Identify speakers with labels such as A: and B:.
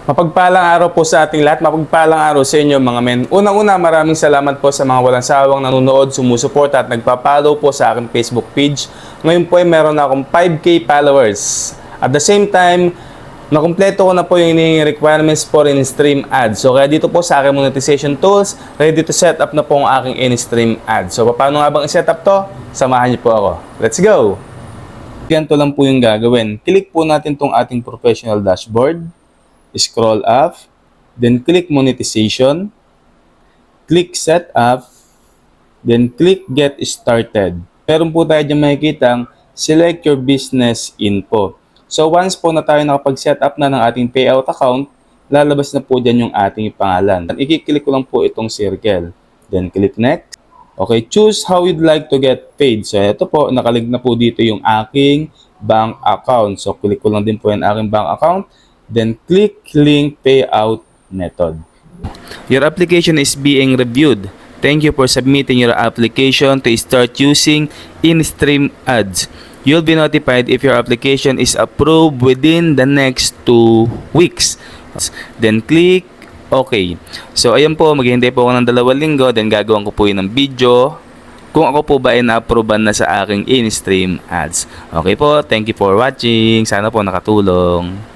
A: Mapagpalang araw po sa ating lahat, mapagpalang araw sa inyo mga men. Unang-una, maraming salamat po sa mga walang sawang nanonood, sumusuporta at nagpa-follow po sa aking Facebook page. Ngayon po ay meron na akong 5K followers. At the same time, nakumpleto ko na po yung hinihingi requirements for in-stream ads. So kaya dito po sa aking monetization tools, ready to set up na po ang aking in-stream ads. So paano nga bang i-set up to? Samahan niyo po ako. Let's go! Ganito lang po yung gagawin. Click po natin tong ating professional dashboard. Scroll up, then click monetization, click setup, then click get started. Meron po tayo dyan makikita select your business info. So once po na tayo nakapag-set up na ng ating payout account, lalabas na po dyan yung ating pangalan. I-click ko lang po itong circle. Then click next. Okay, choose how you'd like to get paid. So ito po, nakalig na po dito yung aking bank account. So click ko lang din po yung aking bank account. Then click link payout method. Your application is being reviewed. Thank you for submitting your application to start using in-stream ads. You'll be notified if your application is approved within the next 2 weeks. Then click OK. So ayan po, maghihintay po ako ng 2 linggo, then gagawin ko po yun ng video kung ako po ba ay na-approvean na sa aking in-stream ads. Okay po, thank you for watching. Sana po nakatulong.